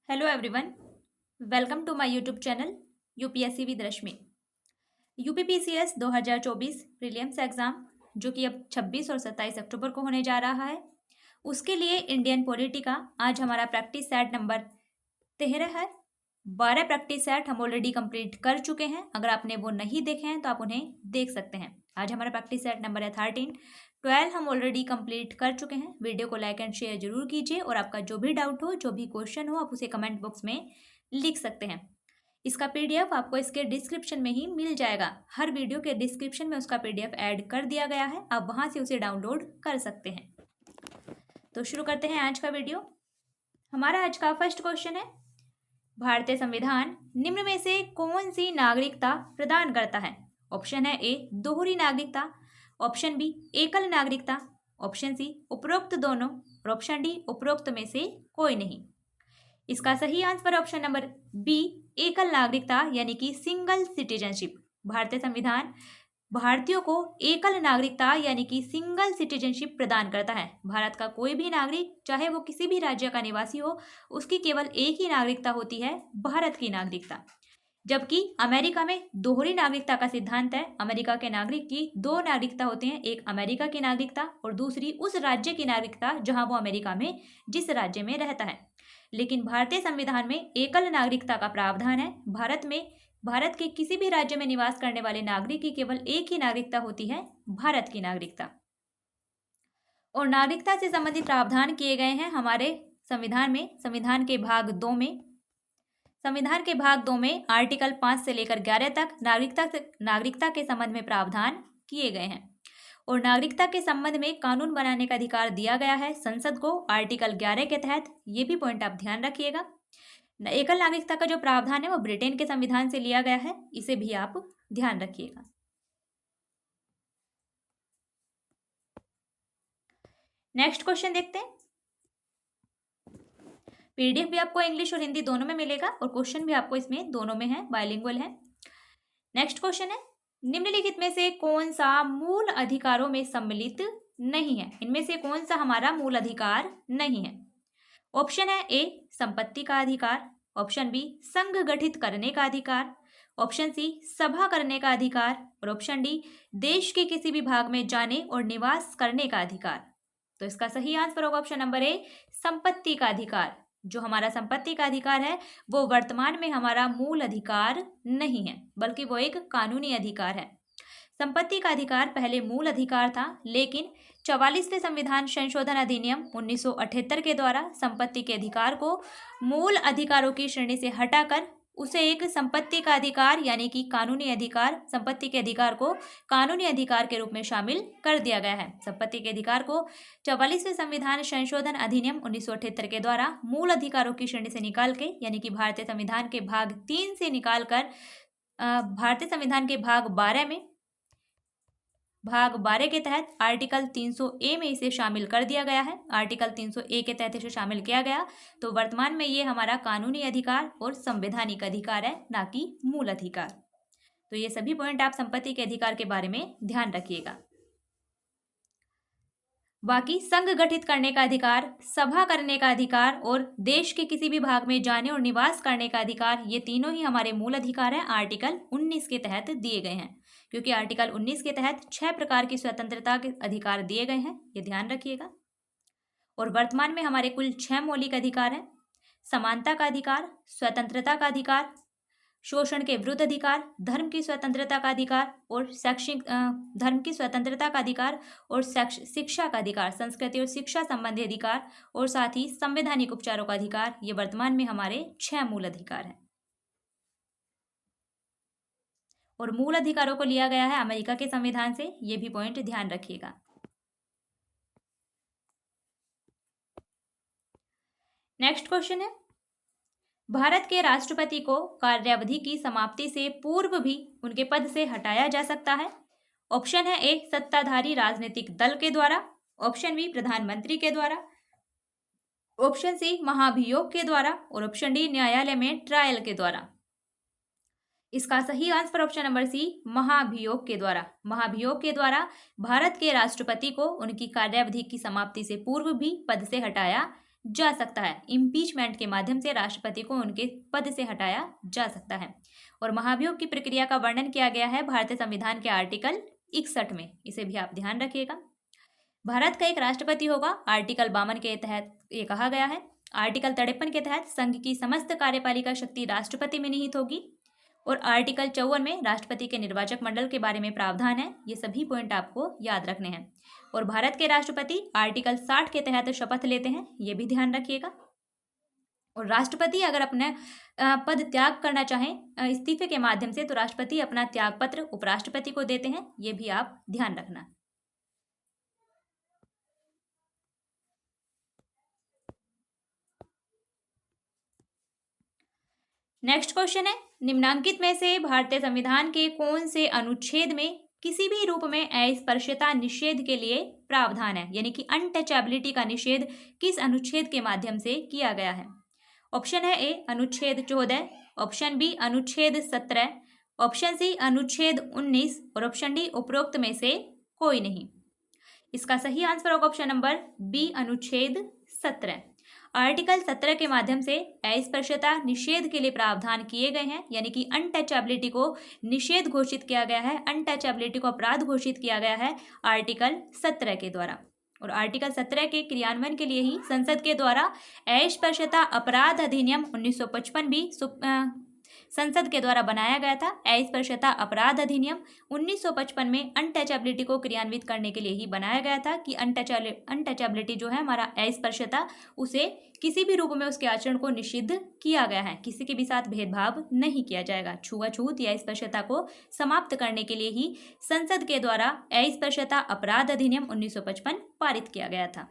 Hello everyone, welcome to my YouTube channel UPSC with Rashmi. UPPCS 2024 prelims exam जो कि अब 26 और 27 अक्टूबर को होने जा रहा है, उसके लिए इंडियन पॉलिटी का आज हमारा प्रैक्टिस सेट नंबर 13 है। 12 प्रैक्टिस सेट हम ऑलरेडी कंप्लीट कर चुके हैं। अगर आपने वो नहीं देखे हैं तो आप उन्हें देख सकते हैं। आज हमारा प्रैक्टिस सेट नंबर है 13। 12 हम ऑलरेडी कंप्लीट कर चुके हैं। वीडियो को लाइक एंड शेयर जरूर कीजिए और आपका जो भी डाउट हो, जो भी क्वेश्चन हो, आप उसे कमेंट बॉक्स में लिख सकते हैं। इसका पीडीएफ आपको इसके डिस्क्रिप्शन में ही मिल जाएगा। हर वीडियो के डिस्क्रिप्शन में उसका पीडीएफ ऐड कर दिया गया है, आप वहां से उसे डाउनलोड कर सकते हैं। तो शुरू करते हैं आज का वीडियो। हमारा आज का फर्स्ट क्वेश्चन है, भारतीय संविधान निम्न में से कौन सी नागरिकता प्रदान करता है? ऑप्शन है ए दोहरी नागरिकता, ऑप्शन बी एकल नागरिकता, ऑप्शन सी उपरोक्त दोनों और ऑप्शन डी उपरोक्त में से कोई नहीं। इसका सही आंसर ऑप्शन नंबर बी एकल नागरिकता यानी कि सिंगल सिटीजनशिप। भारतीय संविधान भारतीयों को एकल नागरिकता यानी कि सिंगल सिटीजनशिप प्रदान करता है। भारत का कोई भी नागरिक, चाहे वो किसी भी राज्य का निवासी हो, उसकी केवल एक ही नागरिकता होती है, भारत की नागरिकता। जबकि अमेरिका में दोहरी नागरिकता का सिद्धांत है। अमेरिका के नागरिक की दो नागरिकता होती हैं, एक अमेरिका की नागरिकता और दूसरी उस राज्य की नागरिकता जहां वो अमेरिका में जिस राज्य में रहता है। लेकिन भारतीय संविधान में एकल नागरिकता का प्रावधान है। भारत के किसी भी राज्य में निवास करने वाले नागरिक की केवल एक ही नागरिकता होती है, भारत की नागरिकता। और नागरिकता से संबंधित प्रावधान किए गए हैं हमारे संविधान में। संविधान के भाग 2 में आर्टिकल 5 से लेकर 11 तक नागरिकता के संबंध में प्रावधान किए गए हैं। और नागरिकता के संबंध में कानून बनाने का अधिकार दिया गया है संसद को आर्टिकल 11 के तहत। ये भी पॉइंट आप ध्यान रखिएगा। एकल नागरिकता का जो प्रावधान है वो ब्रिटेन के संविधान से लिया गया है, इसे भी आप ध्यान रखिएगा। नेक्स्ट क्वेश्चन देखते हैं। पीडीएफ भी आपको इंग्लिश और हिंदी दोनों में मिलेगा और क्वेश्चन भी आपको इसमें दोनों में है, बाइलिंगुअल है। नेक्स्ट क्वेश्चन है, निम्नलिखित में से कौन सा मूल अधिकारों में सम्मिलित नहीं है? इनमें से कौन सा हमारा मूल अधिकार नहीं है? ऑप्शन है ए संपत्ति का अधिकार, ऑप्शन बी संघ गठित करने का अधिकार, ऑप्शन सी सभा करने का अधिकार और ऑप्शन डी देश के किसी भी भाग में जाने और निवास करने का अधिकार। तो इसका सही आंसर होगा ऑप्शन नंबर ए संपत्ति का अधिकार। जो हमारा संपत्ति का अधिकार है वो वर्तमान में हमारा मूल अधिकार नहीं है, बल्कि वो एक कानूनी अधिकार है। संपत्ति का अधिकार पहले मूल अधिकार था, लेकिन 44वें संविधान संशोधन अधिनियम 1978 के द्वारा संपत्ति के अधिकार को मूल अधिकारों की श्रेणी से हटाकर उसे एक संपत्ति का अधिकार यानी कि कानूनी अधिकार, संपत्ति के अधिकार को कानूनी अधिकार के रूप में शामिल कर दिया गया है। संपत्ति के अधिकार को 44वें संविधान संशोधन अधिनियम 1978 के द्वारा मूल अधिकारों की श्रेणी से निकाल के यानी कि भारतीय संविधान के भाग 3 से निकालकर भारतीय संविधान के भाग 12 के तहत आर्टिकल 300A में इसे शामिल कर दिया गया है। आर्टिकल 300A के तहत इसे शामिल किया गया, तो वर्तमान में ये हमारा कानूनी अधिकार और संवैधानिक अधिकार है, ना कि मूल अधिकार। तो ये सभी पॉइंट आप संपत्ति के अधिकार के बारे में ध्यान रखिएगा। बाकी संघ गठित करने का अधिकार, सभा करने का अधिकार और देश के किसी भी भाग में जाने और निवास करने का अधिकार, ये तीनों ही हमारे मूल अधिकार हैं, आर्टिकल 19 के तहत दिए गए हैं। क्योंकि आर्टिकल 19 के तहत 6 प्रकार की स्वतंत्रता के अधिकार दिए गए हैं, ये ध्यान रखिएगा। और वर्तमान में हमारे कुल 6 मौलिक अधिकार हैं। समानता का अधिकार, स्वतंत्रता का अधिकार, शोषण के विरुद्ध अधिकार, धर्म की स्वतंत्रता का अधिकार और शिक्षा का अधिकार, संस्कृति और शिक्षा संबंधी अधिकार और साथ ही संवैधानिक उपचारों का अधिकार, ये वर्तमान में हमारे 6 मूल अधिकार हैं। और मूल अधिकारों को लिया गया है अमेरिका के संविधान से, ये भी पॉइंट ध्यान रखिएगा। नेक्स्ट क्वेश्चन है, भारत के राष्ट्रपति को कार्यावधि की समाप्ति से पूर्व भी उनके पद से हटाया जा सकता है। ऑप्शन है ए सत्ताधारी राजनीतिक दल के द्वारा, ऑप्शन बी प्रधानमंत्री के द्वारा, ऑप्शन सी महाभियोग के द्वारा और ऑप्शन डी न्यायालय में ट्रायल के द्वारा। इसका सही आंसर ऑप्शन नंबर सी महाभियोग के द्वारा। महाभियोग के द्वारा भारत के राष्ट्रपति को उनकी कार्यावधि की समाप्ति से पूर्व भी पद से हटाया जा सकता है। इम्पीचमेंट के माध्यम से राष्ट्रपति को उनके पद से हटाया जा सकता है। और महाभियोग की प्रक्रिया का वर्णन किया गया है भारतीय संविधान के आर्टिकल 61 में। इसे भी आप ध्यान रखिएगा। भारत का एक राष्ट्रपति होगा, आर्टिकल 52 के तहत ये कहा गया है। आर्टिकल 53 के तहत संघ की समस्त कार्यपालिका शक्ति राष्ट्रपति में निहित होगी। और आर्टिकल 54 में राष्ट्रपति के निर्वाचक मंडल के बारे में प्रावधान है। ये सभी पॉइंट आपको याद रखने हैं। और भारत के राष्ट्रपति आर्टिकल 60 के तहत शपथ लेते हैं, ये भी ध्यान रखिएगा। और राष्ट्रपति अगर अपना पद त्याग करना चाहें इस्तीफे के माध्यम से, तो राष्ट्रपति अपना त्याग पत्र उपराष्ट्रपति को देते हैं, ये भी आप ध्यान रखना। नेक्स्ट क्वेश्चन है, निम्नांकित में से भारतीय संविधान के कौन से अनुच्छेद में किसी भी रूप में अस्पृश्यता निषेध के लिए प्रावधान है, यानी कि अनटचेबिलिटी का निषेध किस अनुच्छेद के माध्यम से किया गया है? ऑप्शन है ए अनुच्छेद 14, ऑप्शन बी अनुच्छेद 17, ऑप्शन सी अनुच्छेद 19 और ऑप्शन डी उपरोक्त में से कोई नहीं। इसका सही आंसर होगा ऑप्शन नंबर बी अनुच्छेद 17। आर्टिकल 17 के माध्यम से अस्पृश्यता निषेध के लिए प्रावधान किए गए हैं, यानी कि अनटचेबिलिटी को निषेध घोषित किया गया है, अनटचेबिलिटी को अपराध घोषित किया गया है आर्टिकल 17 के द्वारा। और आर्टिकल 17 के क्रियान्वयन के लिए ही संसद के द्वारा अस्पृश्यता अपराध अधिनियम 1955 भी संसद के द्वारा बनाया गया था। अस्पृश्यता अपराध अधिनियम 1955 में अनटचेबिलिटी को क्रियान्वित करने के लिए ही बनाया गया था कि अनटचेबिलिटी जो है हमारा अस्पृश्यता, उसे किसी भी रूप में उसके आचरण को निषिद्ध किया गया है। किसी के भी साथ भेदभाव नहीं किया जाएगा। छुआछूत या अस्पृश्यता को समाप्त करने के लिए ही संसद के द्वारा अस्पृश्यता अपराध अधिनियम 1955 पारित किया गया था।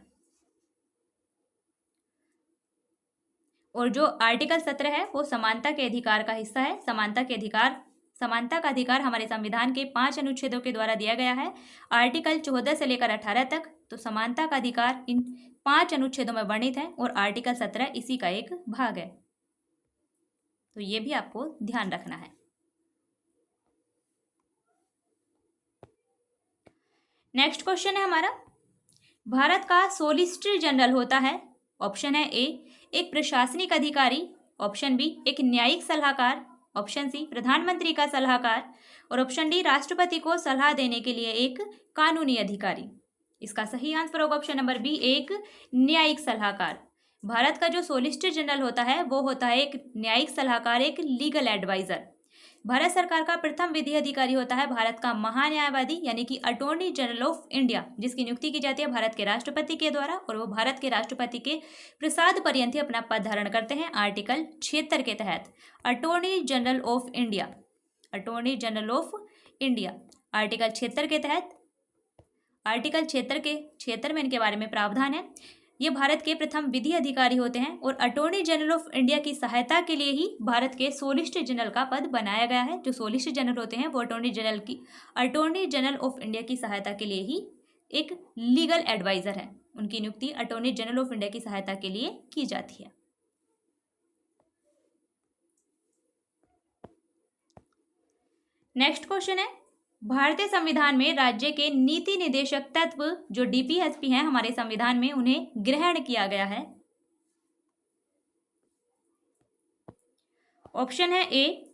और जो आर्टिकल 17 है वो समानता के अधिकार का हिस्सा है। समानता का अधिकार हमारे संविधान के 5 अनुच्छेदों के द्वारा दिया गया है, आर्टिकल 14 से लेकर 18 तक। तो समानता का अधिकार इन 5 अनुच्छेदों में वर्णित है और आर्टिकल 17 इसी का एक भाग है। तो ये भी आपको ध्यान रखना है। नेक्स्ट क्वेश्चन है हमारा, भारत का सोलिसिटर जनरल होता है। ऑप्शन है ए एक प्रशासनिक अधिकारी, ऑप्शन बी एक न्यायिक सलाहकार, ऑप्शन सी प्रधानमंत्री का सलाहकार और ऑप्शन डी राष्ट्रपति को सलाह देने के लिए एक कानूनी अधिकारी। इसका सही आंसर होगा ऑप्शन नंबर बी एक न्यायिक सलाहकार। भारत का जो सोलिसिटर जनरल होता है वो होता है एक न्यायिक सलाहकार, एक लीगल एडवाइजर। भारत सरकार का प्रथम विधि अधिकारी होता है भारत का महान्यायवादी, यानी कि अटॉर्नी जनरल ऑफ इंडिया, जिसकी नियुक्ति की जाती है भारत के राष्ट्रपति के द्वारा। और वो भारत के राष्ट्रपति के प्रसाद पर्यंत ही अपना पद धारण करते हैं आर्टिकल 76 के तहत। Attorney general of India, attorney general of India article 76 के तहत, आर्टिकल 76 में इनके बारे में प्रावधान है। ये भारत के प्रथम विधि अधिकारी होते हैं और अटॉर्नी जनरल ऑफ इंडिया की सहायता के लिए ही भारत के सोलिसिटर जनरल का पद बनाया गया है। जो सोलिसिटर जनरल होते हैं वो अटॉर्नी जनरल ऑफ इंडिया की सहायता के लिए ही एक लीगल एडवाइजर है। उनकी नियुक्ति अटॉर्नी जनरल ऑफ इंडिया की सहायता के लिए की जाती है। नेक्स्ट क्वेश्चन है, भारतीय संविधान में राज्य के नीति निदेशक तत्व जो डीपीएसपी हैं हमारे संविधान में, उन्हें ग्रहण किया गया है। ऑप्शन है ए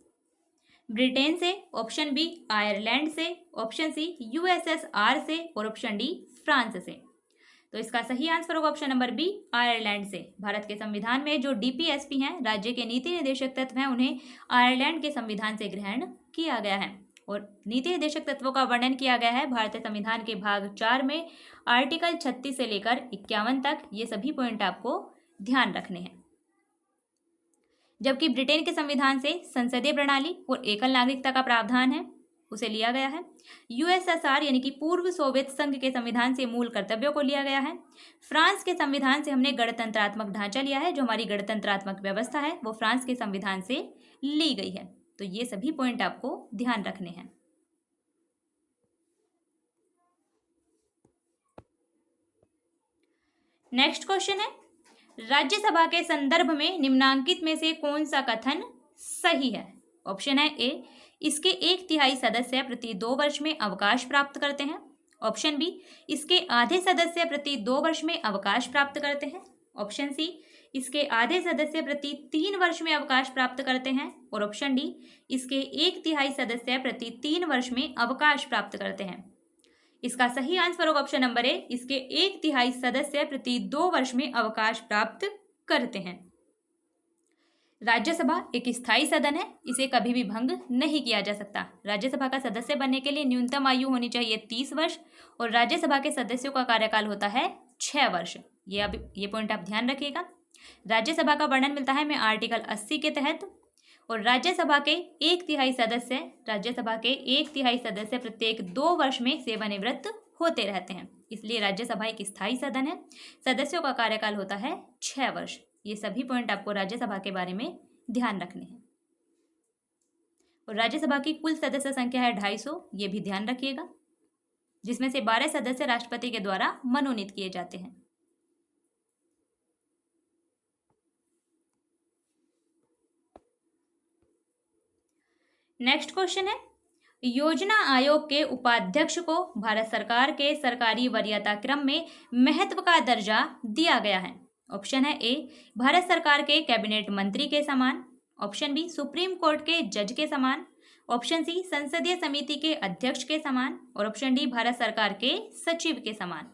ब्रिटेन से, ऑप्शन बी आयरलैंड से, ऑप्शन सी यूएसएसआर से और ऑप्शन डी फ्रांस से। तो इसका सही आंसर होगा ऑप्शन नंबर बी आयरलैंड से। भारत के संविधान में जो डीपीएसपी हैं, राज्य के नीति निदेशक तत्व हैं, उन्हें आयरलैंड के संविधान से ग्रहण किया गया है। और नीति निदेशक तत्वों का वर्णन किया गया है भारतीय संविधान के भाग 4 में, आर्टिकल 36 से लेकर 51 तक। ये सभी पॉइंट आपको ध्यान रखने हैं। जबकि ब्रिटेन के संविधान से संसदीय प्रणाली और एकल नागरिकता का प्रावधान है, उसे लिया गया है। यूएसएसआर यानी कि पूर्व सोवियत संघ के संविधान से मूल कर्तव्यों को लिया गया है। फ्रांस के संविधान से हमने गणतंत्रात्मक ढांचा लिया है। जो हमारी गणतंत्रात्मक व्यवस्था है वो फ्रांस के संविधान से ली गई है। तो ये सभी पॉइंट आपको ध्यान रखने हैं। नेक्स्ट क्वेश्चन है, राज्यसभा के संदर्भ में निम्नांकित में से कौन सा कथन सही है? ऑप्शन है ए इसके 1/3 सदस्य प्रति 2 वर्ष में अवकाश प्राप्त करते हैं, ऑप्शन बी इसके आधे सदस्य प्रति 2 वर्ष में अवकाश प्राप्त करते हैं, ऑप्शन सी, इसके आधे सदस्य प्रति 3 वर्ष में अवकाश प्राप्त करते हैं। और ऑप्शन डी, इसके 1/3 सदस्य प्रति 3 वर्ष में अवकाश प्राप्त करते हैं। इसका सही आंसर होगा ऑप्शन नंबर ए, इसके 1/3 सदस्य प्रति 2 वर्ष में अवकाश प्राप्त करते हैं। राज्यसभा एक स्थायी सदन है, इसे कभी भी भंग नहीं किया जा सकता। राज्यसभा का सदस्य बनने के लिए न्यूनतम आयु होनी चाहिए 30 वर्ष और राज्यसभा के सदस्यों का कार्यकाल होता है 6 वर्ष। ये पॉइंट आप ध्यान रखिएगा। राज्यसभा का वर्णन मिलता है हमें आर्टिकल 80 के तहत। और राज्यसभा के 1/3 सदस्य प्रत्येक 2 वर्ष में सेवानिवृत्त होते रहते हैं, इसलिए राज्यसभा एक स्थायी सदन है। सदस्यों का कार्यकाल होता है 6 वर्ष। ये सभी पॉइंट आपको राज्यसभा के बारे में ध्यान रखने हैं। और राज्यसभा की कुल सदस्य संख्या है 250, ये भी ध्यान रखिएगा, जिसमें से 12 सदस्य राष्ट्रपति के द्वारा मनोनीत किए जाते हैं। नेक्स्ट क्वेश्चन है, योजना आयोग के उपाध्यक्ष को भारत सरकार के सरकारी वरीयता क्रम में महत्व का दर्जा दिया गया है। ऑप्शन है ए, भारत सरकार के कैबिनेट मंत्री के समान। ऑप्शन बी, सुप्रीम कोर्ट के जज के समान। ऑप्शन सी, संसदीय समिति के अध्यक्ष के समान। और ऑप्शन डी, भारत सरकार के सचिव के समान।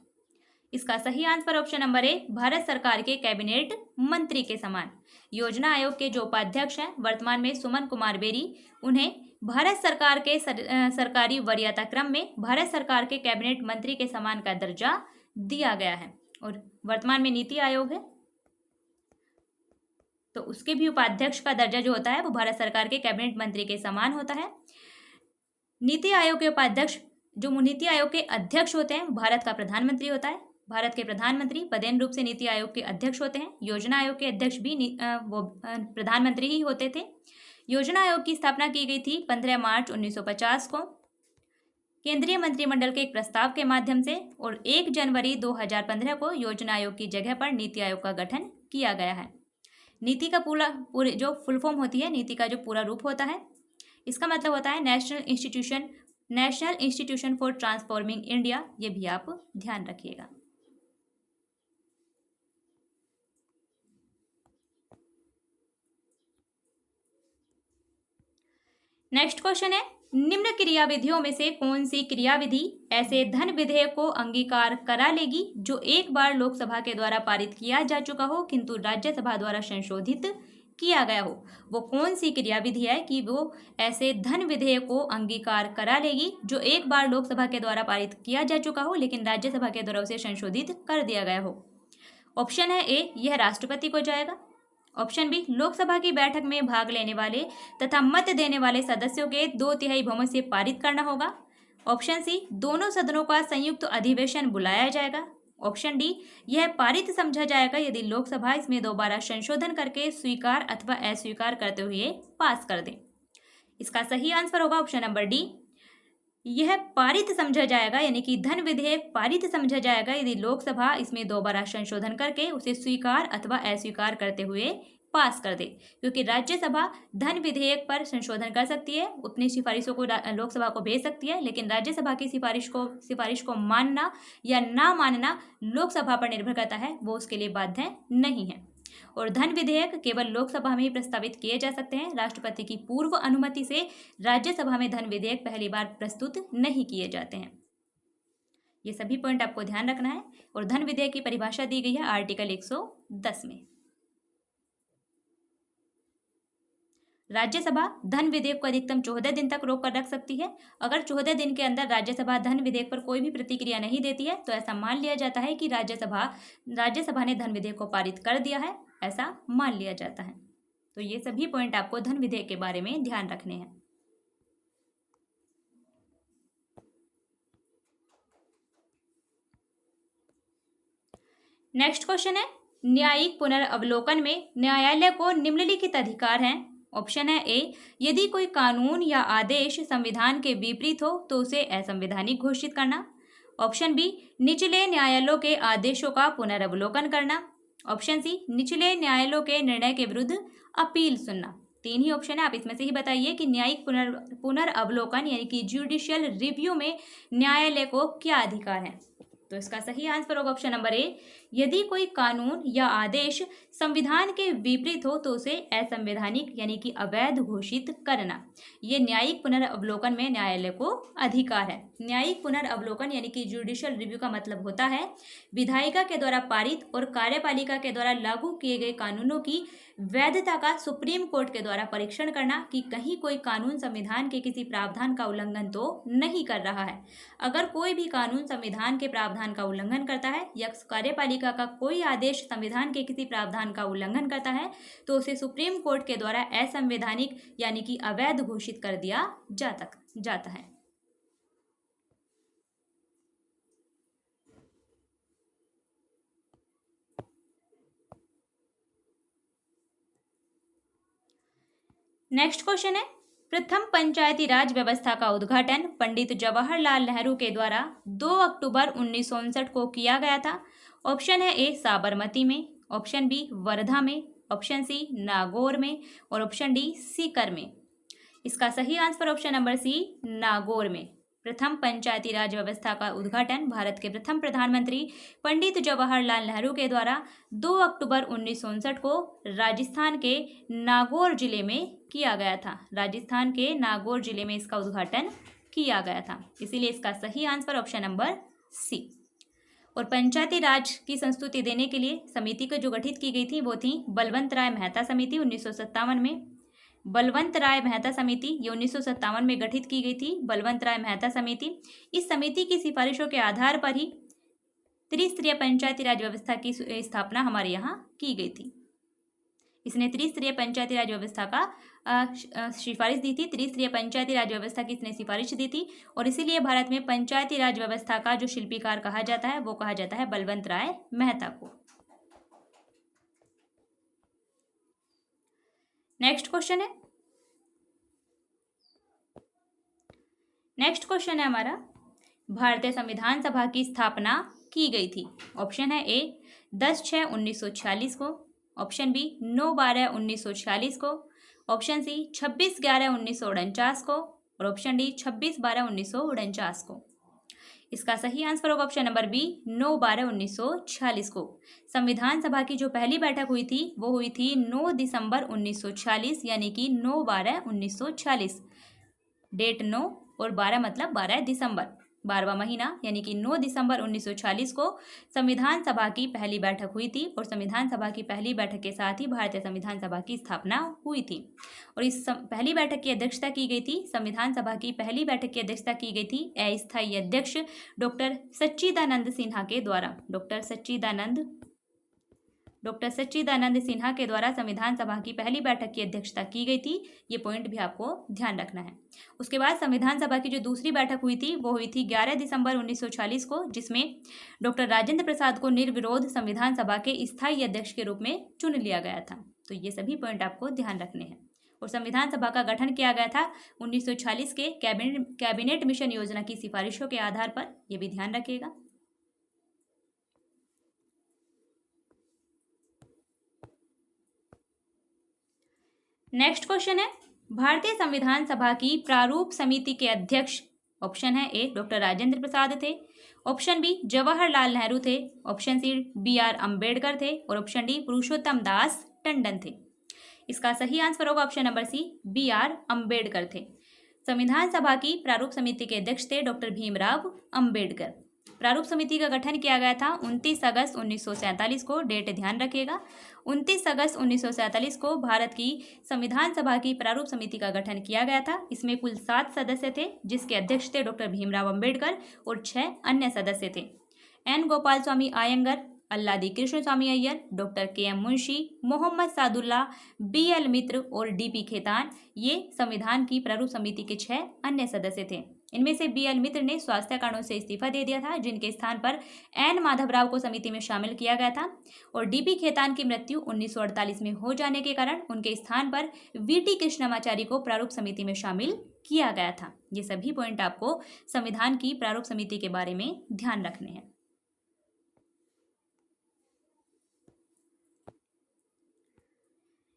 इसका सही answer option number A, Bharat सरकार के कैबिनेट मंत्री के समान। योजना आयोग के जो उपाध्यक्ष हैं वर्तमान में सुमन कुमार बेरी, उन्हें भारत सरकार के सरकारी वरीयता क्रम में भारत सरकार के कैबिनेट मंत्री के समान का दर्जा दिया गया है। और वर्तमान में नीति आयोग है, तो उसके भी उपाध्यक्ष का दर्जा जो होता है वो भारत सरकार के कैबिनेट मंत्री के समान होता है। नीति आयोग के उपाध्यक्ष, जो नीति आयोग के अध्यक्ष होते हैं, भारत का प्रधानमंत्री होता है। भारत के प्रधानमंत्री पदेन रूप से नीति आयोग के अध्यक्ष होते हैं। योजना आयोग के अध्यक्ष भी वो प्रधानमंत्री ही होते थे। योजना आयोग की स्थापना की गई थी 15 मार्च 1950 को केंद्रीय मंत्रिमंडल के एक प्रस्ताव के माध्यम से, और 1 जनवरी 2015 को योजना आयोग की जगह पर नीति आयोग का गठन किया गया है। नीति का पूरे जो फुल फॉर्म होती है, नीति का जो पूरा रूप होता है, इसका मतलब होता है national institution for transforming India. ये भी आप ध्यान रखिएगा। नेक्स्ट क्वेश्चन है, निम्न क्रियाविधियों में से कौन सी क्रियाविधि ऐसे धन विधेयक को अंगीकार करा लेगी जो एक बार लोकसभा के द्वारा पारित किया जा चुका हो किंतु राज्यसभा द्वारा संशोधित किया गया हो? वो कौन सी क्रियाविधि है कि वो ऐसे धन विधेयक को अंगीकार करा लेगी जो एक बार लोकसभा के द्वारा पारित किया जा चुका हो लेकिन राज्यसभा के द्वारा उसे संशोधित कर दिया गया हो? ऑप्शन है ए, यह राष्ट्रपति को जाएगा। ऑप्शन बी, लोकसभा की बैठक में भाग लेने वाले तथा मत देने वाले सदस्यों के 2/3 बहुमत से पारित करना होगा। ऑप्शन सी, दोनों सदनों का संयुक्त अधिवेशन बुलाया जाएगा। ऑप्शन डी, यह पारित समझा जाएगा यदि लोकसभा इसमें दोबारा संशोधन करके स्वीकार अथवा अस्वीकार करते हुए पास कर दे। इसका सही आंसर होगा ऑप्शन नंबर डी, यह पारित समझा जाएगा, यानी कि धन विधेयक पारित समझा जाएगा यदि लोकसभा इसमें दोबारा संशोधन करके उसे स्वीकार अथवा अस्वीकार करते हुए पास कर दे। क्योंकि राज्यसभा धन विधेयक पर संशोधन कर सकती है, अपनी सिफारिशों को लोकसभा को भेज सकती है, लेकिन राज्यसभा की सिफारिश को मानना या ना मानना लोकसभा पर निर्भर करता है, वो उसके लिए बाध्य नहीं है। और धन विधेयक केवल लोकसभा में ही प्रस्तावित किए जा सकते हैं। राष्ट्रपति की पूर्व अनुमति से राज्यसभा में धन विधेयक पहली बार प्रस्तुत नहीं किए जाते हैं। ये सभी पॉइंट आपको ध्यान रखना है। और धन विधेयक की परिभाषा दी गई है आर्टिकल 110 में। राज्यसभा धन विधेयक को अधिकतम 14 दिन तक रोक कर रख सकती है। अगर 14 दिन के अंदर राज्यसभा धन विधेयक पर कोई भी प्रतिक्रिया नहीं देती है तो ऐसा मान लिया जाता है कि राज्यसभा ने धन विधेयक को पारित कर दिया है, ऐसा मान लिया जाता है। तो ये सभी पॉइंट आपको धन विधेयक के बारे में ध्यान रखने हैं। नेक्स्ट क्वेश्चन है, न्यायिक पुनर्अवलोकन में न्यायालय को निम्नलिखित अधिकार हैं। ऑप्शन है ए, यदि कोई कानून या आदेश संविधान के विपरीत हो तो उसे असंवैधानिक घोषित करना। ऑप्शन बी, निचले न्यायालयों के आदेशों का पुनर्अवलोकन करना। ऑप्शन सी, निचले न्यायालयों के निर्णय के विरुद्ध अपील सुनना। 3 ही ऑप्शन है, आप इसमें से ही बताइए कि न्यायिक पुनर्अवलोकन यानी कि जुडिशियल रिव्यू में न्यायालय को क्या अधिकार है। तो इसका सही आंसर होगा ऑप्शन नंबर ए। यदि कोई कानून या आदेश संविधान के विपरीत हो तो उसे असंवैधानिक यानी कि अवैध घोषित करना। ये न्यायिक पुनर्वलोकन में न्यायालय को अधिकार है। न्यायिक पुनर्वलोकन यानी कि जुडिशियल रिव्यू का मतलब होता है विधायिका के द्वारा पारित और कार्यपालिका के द्वारा लागू किए गए कानूनों की वैधता का सुप्रीम कोर्ट के द्वारा परीक्षण करना कि कहीं कोई कानून संविधान के किसी प्रावधान का उल्लंघन तो नहीं कर रहा है। अगर कोई भी कानून संविधान के प्रावधान का उल्लंघन करता है या कार्यपालिका का कोई आदेश संविधान के किसी प्रावधान का उल्लंघन करता है तो उसे सुप्रीम कोर्ट के द्वारा असंवैधानिक यानी कि अवैध घोषित कर दिया जाता है। नेक्स्ट क्वेश्चन है, प्रथम पंचायती राज व्यवस्था का उद्घाटन पंडित जवाहरलाल नेहरू के द्वारा 2 अक्टूबर 1959 को किया गया था। ऑप्शन है ए साबरमती में, ऑप्शन बी वर्धा में, ऑप्शन सी नागौर में और ऑप्शन डी सीकर में। इसका सही answer option number C Nagaur में। प्रथम पंचायती राज व्यवस्था का उद्घाटन भारत के प्रथम प्रधानमंत्री पंडित जवाहरलाल नेहरू के द्वारा 2 अक्टूबर 1959 को राजस्थान के नागौर जिले में किया गया था। राजस्थान के नागौर जिले में इसका उद्घाटन किया गया था, इसीलिए इसका सही आंसर ऑप्शन नंबर सी। और पंचायती राज की संस्तुति देने के लिए समिति को जो गठित की गई थी वो थी बलवंत राय मेहता समिति 1957 में। बलवंत राय मेहता समिति ये 1957 में गठित की गई थी। बलवंत राय मेहता समिति, इस समिति की सिफारिशों के आधार पर ही त्रिस्तरीय पंचायती राज व्यवस्था की स्थापना हमारे यहाँ की गई थी। इसने त्रिस्तरीय पंचायती राज व्यवस्था का सिफारिश दी थी। त्रिस्तरीय पंचायती राज व्यवस्था की इसने सिफारिश दी थी और इसीलिए भारत में पंचायती राज व्यवस्था का जो शिल्पीकार कहा जाता है वो कहा जाता है बलवंत राय मेहता को। नेक्स्ट क्वेश्चन है हमारा, भारतीय संविधान सभा की स्थापना की गई थी। ऑप्शन है ए 10/6/1946 को, ऑप्शन बी 9/12/1946 को, ऑप्शन सी 26/11/1949 को और ऑप्शन डी 26/12/1949 को। इसका सही आंसर होगा ऑप्शन नंबर बी 9/12/1946 को। संविधान सभा की जो पहली बैठक हुई थी वो हुई थी 9 दिसंबर 1946 यानी कि 9/12/1946। डेट 9 और 12 मतलब 12 दिसंबर, 12वां महीना यानी कि 9 दिसंबर 1946 को संविधान सभा की पहली बैठक हुई थी और संविधान सभा की पहली बैठक के साथ ही भारतीय संविधान सभा की स्थापना हुई थी। और इस पहली बैठक की अध्यक्षता की गई थी, संविधान सभा की पहली बैठक की अध्यक्षता की गई थी अस्थायी अध्यक्ष डॉक्टर सच्चिदानंद सिन्हा के द्वारा। डॉक्टर सच्चिदानंद सिन्हा के द्वारा संविधान सभा की पहली बैठक की अध्यक्षता की गई थी। ये पॉइंट भी आपको ध्यान रखना है। उसके बाद संविधान सभा की जो दूसरी बैठक हुई थी वो हुई थी 11 दिसंबर 1946 को, जिसमें डॉक्टर राजेंद्र प्रसाद को निर्विरोध संविधान सभा के स्थायी अध्यक्ष के रूप में चुन लिया गया था। तो ये सभी पॉइंट आपको ध्यान रखने हैं। और संविधान सभा का गठन किया गया था 1946 के कैबिनेट मिशन योजना की सिफारिशों के आधार पर, यह भी ध्यान रखिएगा। नेक्स्ट क्वेश्चन है, भारतीय संविधान सभा की प्रारूप समिति के अध्यक्ष ऑप्शन है ए डॉक्टर राजेंद्र प्रसाद थे, ऑप्शन बी जवाहरलाल नेहरू थे, ऑप्शन सी BR अम्बेडकर थे और ऑप्शन डी पुरुषोत्तम दास टंडन थे। इसका सही आंसर होगा option number C BR Ambedkar थे। संविधान सभा की प्रारूप समिति के अध्यक्ष थे डॉक्टर भीमराव अम्बेडकर। प्रारूप समिति का गठन किया गया था 29 अगस्त 1947 को, डेट ध्यान रखिएगा। 29 अगस्त 1947 को भारत की संविधान सभा की प्रारूप समिति का गठन किया गया था। इसमें कुल 7 सदस्य थे, जिसके अध्यक्ष थे डॉक्टर भीमराव अम्बेडकर और 6 अन्य सदस्य थे। N Gopalaswami Ayyangar, Alladi Krishnaswamy Iyer, doctor KM Munshi, Mohammad Saadulla, BL Mitter और DP खेतान, ये संविधान की प्रारूप समिति के 6 अन्य सदस्य थे। इनमें से BL मित्र ने स्वास्थ्य कारणों से इस्तीफा दे दिया था, जिनके स्थान पर N माधवराव को समिति में शामिल किया गया था। और DP खेतान की मृत्यु 1948 में हो जाने के कारण उनके स्थान पर VT कृष्णमाचारी को प्रारूप समिति में शामिल किया गया था। ये सभी पॉइंट आपको संविधान की प्रारूप समिति के बारे में ध्यान रखने हैं।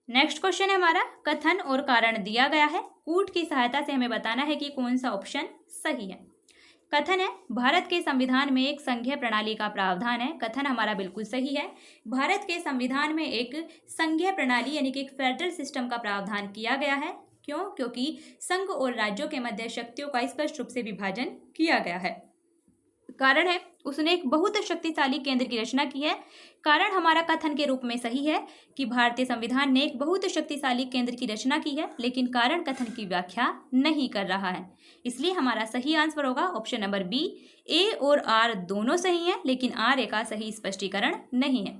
नेक्स्ट क्वेश्चन है हमारा, कथन और कारण दिया गया है। कूट की सहायता से हमें बताना है कि कौन सा ऑप्शन सही है। कथन है भारत के संविधान में एक संघीय प्रणाली का प्रावधान है। कथन हमारा बिल्कुल सही है। भारत के संविधान में एक संघीय प्रणाली यानी कि एक फेडरल सिस्टम का प्रावधान किया गया है। क्यों? क्योंकि संघ और राज्यों के मध्य शक्तियों का स्पष्ट रूप से विभाजन किया गया है। कारण है उसने एक बहुत शक्तिशाली केंद्र की रचना की है। कारण हमारा कथन के रूप में सही है कि भारतीय संविधान ने एक बहुत शक्तिशाली केंद्र की रचना की है, लेकिन कारण कथन की व्याख्या नहीं कर रहा है। इसलिए हमारा सही आंसर होगा ऑप्शन नंबर बी। ए और आर दोनों सही हैं, लेकिन आर ए का सही स्पष्टीकरण नहीं है।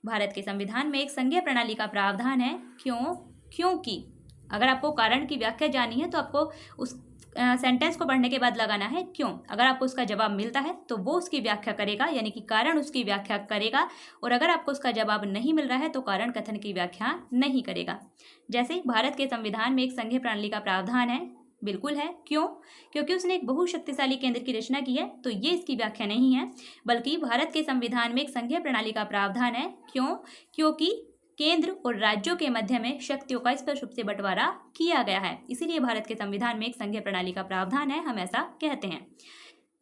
भारत के संविधान में एक संघीय प्रणाली का प्रावधान है। क्यों? क्योंकि अगर आपको कारण की व्याख्या जाननी है तो आपको उस सेंटेंस को पढ़ने के बाद लगाना है क्यों। अगर आपको उसका जवाब मिलता है तो वो उसकी व्याख्या करेगा, यानी कि कारण उसकी व्याख्या करेगा, और अगर आपको उसका जवाब नहीं मिल रहा है तो कारण कथन की व्याख्या नहीं करेगा। जैसे भारत के संविधान में एक संघीय प्रणाली का प्रावधान है, बिल्कुल है। क्यों? क्योंकि उसने एक बहुत शक्तिशाली केंद्र की रचना की है, तो ये इसकी व्याख्या नहीं है, बल्कि भारत के संविधान में एक संघीय प्रणाली का प्रावधान है। क्यों? क्योंकि केंद्र और राज्यों के मध्य में शक्तियों का स्पष्ट रूप से बंटवारा किया गया है, इसीलिए भारत के संविधान में एक संघीय प्रणाली का प्रावधान है, हम ऐसा कहते हैं।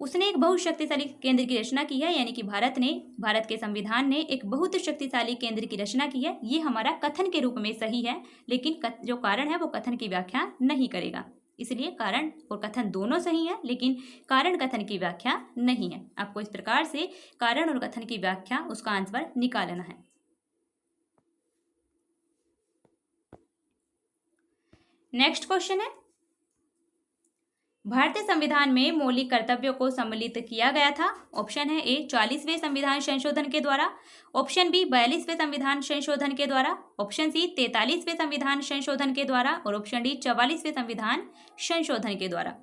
उसने एक बहुत शक्तिशाली केंद्र की रचना की है, यानी कि भारत के संविधान ने एक बहुत शक्तिशाली केंद्र की रचना की है। ये हमारा कथन के रूप में सही है, लेकिन जो कारण है वो कथन की व्याख्या नहीं करेगा। इसलिए कारण और कथन दोनों सही है, लेकिन कारण कथन की व्याख्या नहीं है। आपको इस प्रकार से कारण और कथन की व्याख्या उसका आंसर निकालना है। नेक्स्ट क्वेश्चन है भारतीय संविधान में मौलिक कर्तव्यों को सम्मिलित किया गया था। ऑप्शन है ए 40वें संविधान संशोधन के द्वारा, ऑप्शन बी 42वें संविधान संशोधन के द्वारा, ऑप्शन सी 43वें संविधान संशोधन के द्वारा, और ऑप्शन डी 44वें संविधान संशोधन के द्वारा।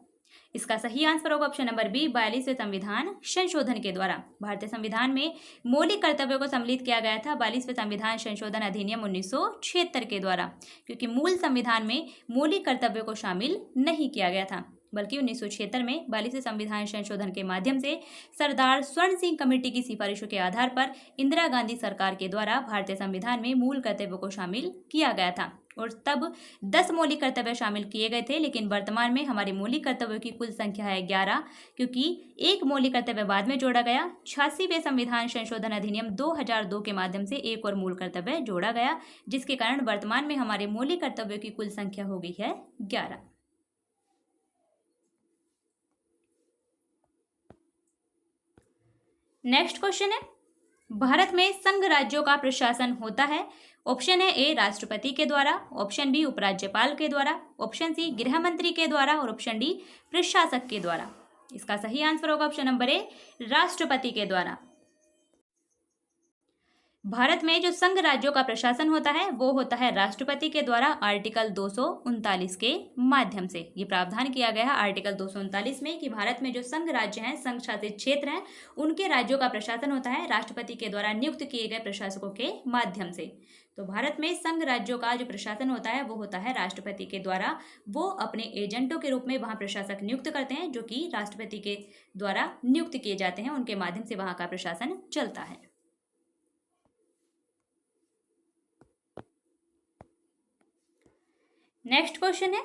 इसका सही आंसर होगा ऑप्शन नंबर बी 42वें संविधान संशोधन के द्वारा। भारतीय संविधान में मौलिक कर्तव्यों को सम्मिलित किया गया था 42वें संविधान संशोधन अधिनियम 1976 के द्वारा, क्योंकि मूल संविधान में मौलिक कर्तव्यों को शामिल नहीं किया गया था, बल्कि 1976 में 42वें संविधान संशोधन के माध्यम से सरदार स्वर्ण सिंह कमेटी की सिफारिशों के आधार पर इंदिरा गांधी सरकार के द्वारा भारतीय संविधान में मूल कर्तव्यों को शामिल किया गया था, और तब 10 मौलिक कर्तव्य शामिल किए गए थे। लेकिन वर्तमान में हमारी मौलिक कर्तव्यों की कुल संख्या है 11, क्योंकि एक मौलिक कर्तव्य बाद में जोड़ा गया। 86वें संविधान संशोधन अधिनियम 2002 के माध्यम से एक और मूल कर्तव्य जोड़ा गया, जिसके कारण वर्तमान में हमारे मौलिक कर्तव्यों की कुल संख्या हो गई है 11। नेक्स्ट क्वेश्चन है भारत में संघ राज्यों का प्रशासन होता है। ऑप्शन है ए राष्ट्रपति के द्वारा, ऑप्शन बी उपराज्यपाल के द्वारा, ऑप्शन सी गृह मंत्री के द्वारा, और ऑप्शन डी प्रशासक के द्वारा। इसका सही आंसर होगा ऑप्शन नंबर ए राष्ट्रपति के द्वारा। भारत में जो संघ राज्यों का प्रशासन होता है वो होता है राष्ट्रपति के द्वारा आर्टिकल 239 के माध्यम से। ये प्रावधान किया गया है आर्टिकल 239 में कि भारत में जो संघ राज्य हैं, संघ शासित क्षेत्र हैं, उनके राज्यों का प्रशासन होता है राष्ट्रपति के द्वारा नियुक्त किए गए प्रशासकों के माध्यम से। तो भारत में संघ राज्यों का जो प्रशासन होता है वो होता है राष्ट्रपति के द्वारा। वो अपने एजेंटों के रूप में वहाँ प्रशासक नियुक्त करते हैं, जो कि राष्ट्रपति के द्वारा नियुक्त किए जाते हैं, उनके माध्यम से वहाँ का प्रशासन चलता है। नेक्स्ट क्वेश्चन है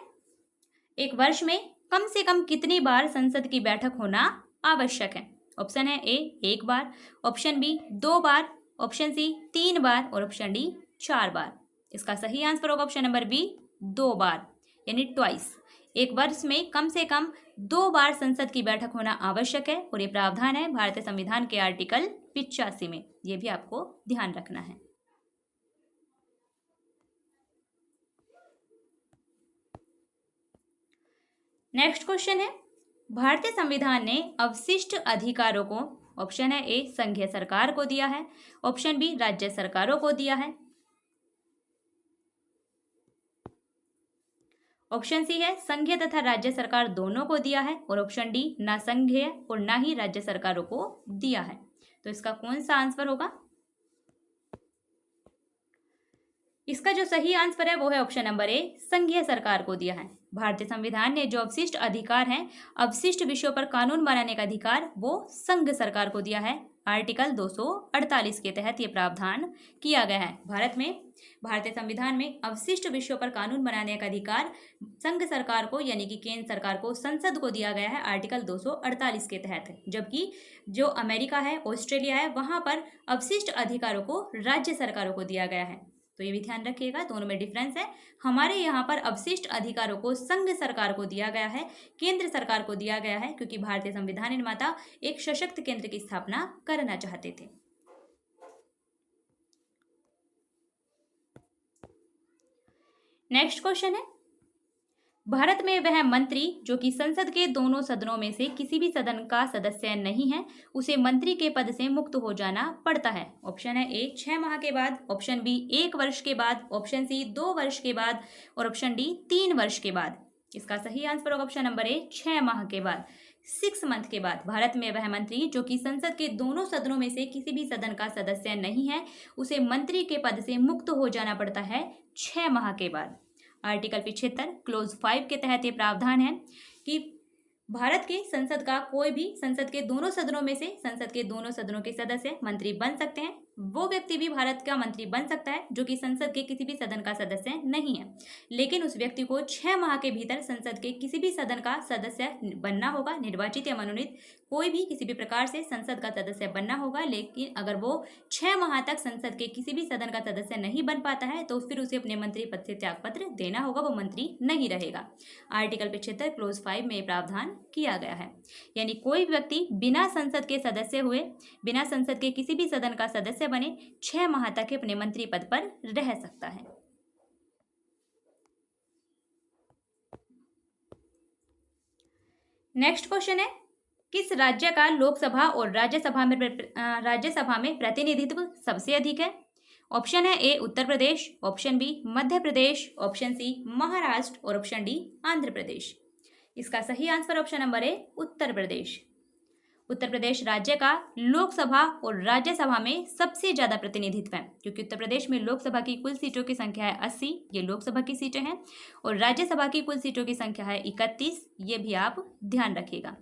एक वर्ष में कम से कम कितनी बार संसद की बैठक होना आवश्यक है। ऑप्शन है ए 1 बार, ऑप्शन बी 2 बार, ऑप्शन सी 3 बार, और ऑप्शन डी 4 बार। इसका सही आंसर होगा ऑप्शन नंबर बी 2 बार, यानी ट्वाइस। एक वर्ष में कम से कम 2 बार संसद की बैठक होना आवश्यक है, और ये प्रावधान है भारतीय संविधान के आर्टिकल 85 में। ये भी आपको ध्यान रखना है। नेक्स्ट क्वेश्चन है भारतीय संविधान ने अवशिष्ट अधिकारों को, ऑप्शन है ए संघीय सरकार को दिया है, ऑप्शन बी राज्य सरकारों को दिया है, ऑप्शन सी है संघीय तथा राज्य सरकार दोनों को दिया है, और ऑप्शन डी ना संघीय और ना ही राज्य सरकारों को दिया है। तो इसका कौन सा आंसर होगा? इसका जो सही आंसर है वो है ऑप्शन नंबर ए संघीय सरकार को दिया है। भारतीय संविधान ने जो अवशिष्ट अधिकार हैं, अवशिष्ट विषयों पर कानून बनाने का अधिकार, वो संघ सरकार को दिया है। आर्टिकल 248 के तहत ये प्रावधान किया गया है। भारतीय संविधान में अवशिष्ट विषयों पर कानून बनाने का अधिकार संघ सरकार को यानी कि केंद्र सरकार को, संसद को दिया गया है आर्टिकल 248 के तहत, जबकि जो अमेरिका है, ऑस्ट्रेलिया है, वहां पर अवशिष्ट अधिकारों को राज्य सरकारों को दिया गया है। तो ये भी ध्यान रखिएगा, दोनों में डिफरेंस है। हमारे यहाँ पर अवशिष्ट अधिकारों को संघ सरकार को दिया गया है, केंद्र सरकार को दिया गया है, क्योंकि भारतीय संविधान निर्माता एक सशक्त केंद्र की स्थापना करना चाहते थे। नेक्स्ट क्वेश्चन है, भारत में वह मंत्री जो कि संसद के दोनों सदनों में से किसी भी सदन का सदस्य नहीं है, उसे मंत्री के पद से मुक्त हो जाना पड़ता है। ऑप्शन है ए 6 माह के बाद, ऑप्शन बी 1 वर्ष के बाद, ऑप्शन सी 2 वर्ष के बाद और ऑप्शन डी 3 वर्ष के बाद। इसका सही आंसर होगा ऑप्शन नंबर ए 6 माह के बाद, 6 मंथ के बाद। भारत में वह मंत्री जो कि संसद के दोनों सदनों में से किसी भी सदन का सदस्य नहीं है, उसे मंत्री के पद से मुक्त हो जाना पड़ता है 6 माह के बाद। आर्टिकल 75 क्लोज 5 के तहत ये प्रावधान है कि भारत के संसद का कोई भी संसद के दोनों सदनों में से संसद के दोनों सदनों के सदस्य मंत्री बन सकते हैं। वो व्यक्ति भी भारत का मंत्री बन सकता है जो कि संसद के किसी भी सदन का सदस्य नहीं है, लेकिन उस व्यक्ति को 6 माह के भीतर संसद के किसी भी सदन का सदस्य बनना होगा। निर्वाचित या मनोनीत कोई भी किसी भी प्रकार से संसद का सदस्य बनना होगा, लेकिन अगर वो 6 माह तक संसद के किसी भी सदन का सदस्य नहीं बन पाता है तो फिर उसे अपने मंत्री पद से त्यागपत्र देना होगा, वो मंत्री नहीं रहेगा। आर्टिकल 75 क्लोज 5 में प्रावधान किया गया है, यानी कोई व्यक्ति बिना संसद के सदस्य हुए, बिना संसद के किसी भी सदन का सदस्य बने 6 माह तक अपने मंत्री पद पर रह सकता है। नेक्स्ट क्वेश्चन है, किस राज्य का लोकसभा और राज्यसभा में प्रतिनिधित्व सबसे अधिक है? ऑप्शन है ए Uttar Pradesh, option B Madhya Pradesh, option C Maharashtra और ऑप्शन डी आंध्र प्रदेश। इसका सही answer option number A Uttar Pradesh. Uttar Pradesh राज्य का लोकसभा और राज्यसभा में सबसे ज्यादा प्रतिनिधित्व है, क्योंकि उत्तर प्रदेश में लोकसभा की कुल सीटों की संख्या है 80, ये लोकसभा की सीटें हैं, और राज्यसभा की कुल सीटों की संख्या है 31, ये भी आप ध्यान रखिएगा।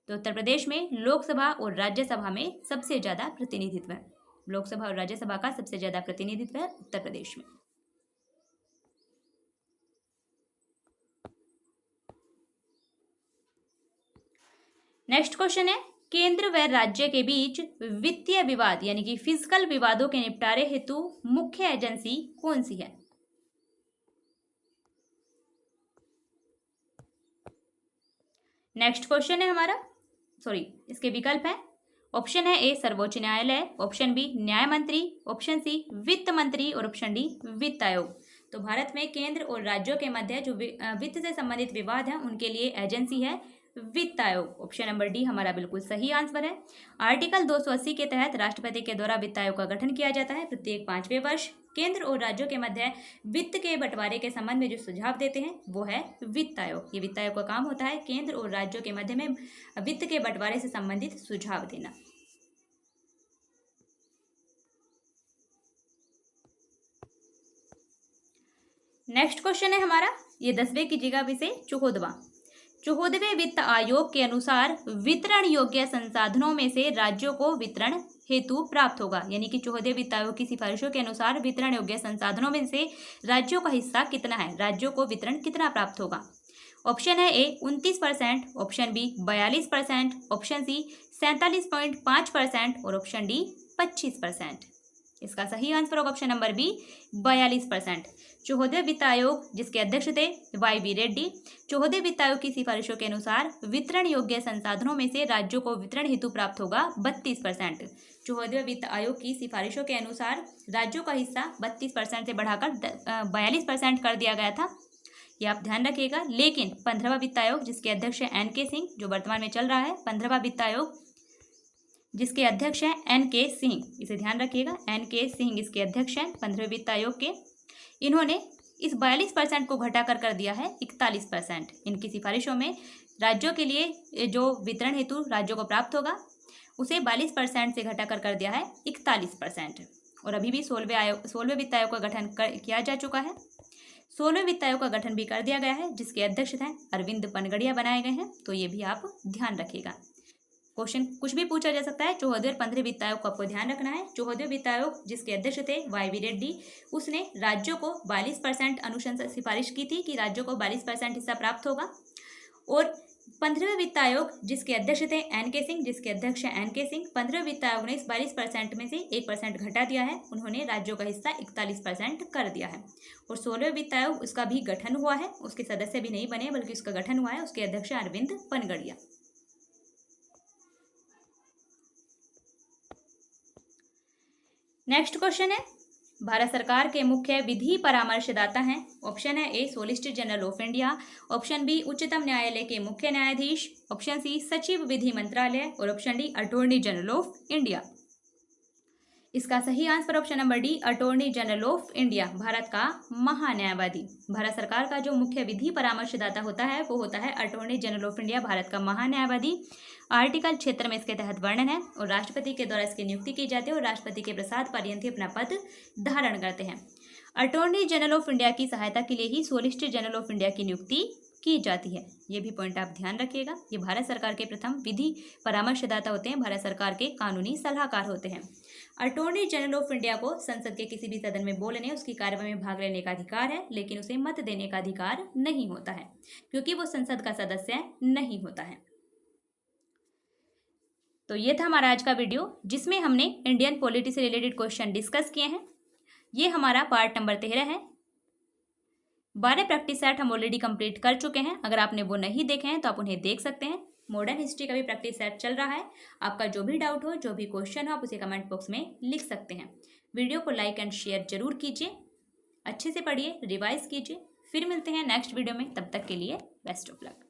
तो उत्तर प्रदेश में लोकसभा और राज्यसभा में सबसे ज्यादा प्रतिनिधित्व है, लोकसभा और राज्यसभा का सबसे ज्यादा प्रतिनिधित्व है उत्तर प्रदेश में। नेक्स्ट क्वेश्चन है, केंद्र व राज्य के बीच वित्तीय विवाद यानी कि फिजिकल विवादों के निपटारे हेतु मुख्य एजेंसी कौन सी है? नेक्स्ट क्वेश्चन है हमारा, इसके विकल्प है। ऑप्शन है ए सर्वोच्च न्यायालय, ऑप्शन बी न्याय मंत्री, ऑप्शन सी वित्त मंत्री और ऑप्शन डी वित्त आयोग। तो भारत में केंद्र और राज्यों के मध्य जो वित्त से संबंधित विवाद है उनके लिए एजेंसी है वित्त आयोग। ऑप्शन नंबर डी हमारा बिल्कुल सही आंसर है। आर्टिकल 280 के तहत राष्ट्रपति के द्वारा वित्त आयोग का गठन किया जाता है। प्रत्येक 5वें वर्ष केंद्र और राज्यों के मध्य वित्त के बंटवारे के संबंध में जो सुझाव देते हैं वो है वित्त आयोग। ये वित्त आयोग का काम होता है केंद्र और राज्यों के मध्य में वित्त के बंटवारे से संबंधित सुझाव देना। नेक्स्ट क्वेश्चन है हमारा, ये 10वें की जगह से 14वें वित्त आयोग के अनुसार वितरण योग्य संसाधनों में से राज्यों को वितरण हेतु प्राप्त होगा, यानी कि 14वें वित्त आयोग की सिफारिशों के अनुसार वितरण योग्य संसाधनों में से राज्यों का हिस्सा कितना है, राज्यों को वितरण कितना प्राप्त होगा। ऑप्शन है ए 29%, ऑप्शन बी 42%, ऑप्शन सी 47.5% और ऑप्शन डी 25%। इसका सही आंसर होगा ऑप्शन नंबर बी 42%। 14वें वित्त आयोग जिसके अध्यक्ष थे YV रेड्डी, 14वें वित्त आयोग की सिफारिशों के अनुसार वितरण योग्य संसाधनों में से राज्यों को वितरण हेतु प्राप्त होगा 32%। 14वें वित्त आयोग की सिफारिशों के अनुसार राज्यों का हिस्सा 32% से बढ़ाकर 42% कर दिया गया था, ये आप ध्यान रखिएगा। लेकिन 15वां वित्त आयोग जिसके अध्यक्ष है NK सिंह, जो वर्तमान में चल रहा है 15वां वित्त आयोग जिसके अध्यक्ष हैं NK सिंह, इसे ध्यान रखिएगा, NK सिंह इसके अध्यक्ष हैं 15वें वित्त आयोग के। इन्होंने इस 42% को घटाकर कर दिया है 41%। इनकी सिफारिशों में राज्यों के लिए जो वितरण हेतु राज्यों को प्राप्त होगा उसे 42% से घटाकर कर दिया है 41%। और अभी भी 16वें वित्त आयोग का गठन किया जा चुका है। 16वें वित्त आयोग का गठन भी कर दिया गया है जिसके अध्यक्ष हैं अरविंद पनगड़िया बनाए गए हैं, तो ये भी आप ध्यान रखिएगा। क्वेश्चन कुछ भी पूछा जा सकता है। 14वें और 15वें वित्त आयोग को आपको ध्यान रखना है। 14वें वित्त आयोग जिसके अध्यक्ष थे YV रेड्डी, उसने राज्यों को 42% अनुशंसा सिफारिश की थी कि राज्यों को 42% हिस्सा प्राप्त होगा। और 15वें वित्त आयोग जिसके अध्यक्ष थे NK सिंह, जिसके अध्यक्ष हैं NK सिंह, 15वें वित्त आयोग ने इस 42% में से 1% घटा दिया है। उन्होंने राज्यों का हिस्सा 41% कर दिया है। और 16वें वित्त आयोग उसका भी गठन हुआ है, उसके सदस्य भी नहीं बने बल्कि उसका गठन हुआ है। उसके अध्यक्ष अरविंद पनगड़िया। नेक्स्ट क्वेश्चन है, भारत सरकार के मुख्य विधि परामर्शदाता हैं। ऑप्शन है A solicitor general of India, option B उच्चतम न्यायालय के मुख्य न्यायाधीश, ऑप्शन सी सचिव विधि मंत्रालय और option D attorney general of India. इसका सही answer option number D attorney general of India, Bharat का महान्यायवादी। भारत सरकार का जो मुख्य विधि परामर्शदाता होता है वो होता है attorney general of India, Bharat का महान्यायवादी। आर्टिकल क्षेत्र में इसके तहत वर्णन है और राष्ट्रपति के द्वारा इसकी नियुक्ति की जाती है और राष्ट्रपति के प्रसाद पर्यंत ही अपना पद धारण करते हैं। अटॉर्नी जनरल ऑफ इंडिया की सहायता के लिए ही सॉलिसिटर जनरल ऑफ इंडिया की नियुक्ति की जाती है। ये भी पॉइंट आप ध्यान रखिएगा। ये भारत सरकार के प्रथम विधि परामर्शदाता होते हैं, भारत सरकार के कानूनी सलाहकार होते हैं। अटॉर्नी जनरल ऑफ इंडिया को संसद के किसी भी सदन में बोलने, उसकी कार्यवाही में भाग लेने का अधिकार है, लेकिन उसे मत देने का अधिकार नहीं होता है क्योंकि वो संसद का सदस्य नहीं होता है। तो ये था हमारा आज का वीडियो जिसमें हमने इंडियन पॉलिटी से रिलेटेड क्वेश्चन डिस्कस किए हैं। ये हमारा पार्ट नंबर 13 है। 12 प्रैक्टिस सेट हम ऑलरेडी कंप्लीट कर चुके हैं। अगर आपने वो नहीं देखे हैं तो आप उन्हें देख सकते हैं। मॉडर्न हिस्ट्री का भी प्रैक्टिस सेट चल रहा है। आपका जो भी डाउट हो, जो भी क्वेश्चन हो, आप उसे कमेंट बॉक्स में लिख सकते हैं। वीडियो को लाइक एंड शेयर जरूर कीजिए, अच्छे से पढ़िए, रिवाइज कीजिए। फिर मिलते हैं नेक्स्ट वीडियो में, तब तक के लिए बेस्ट ऑफ लक।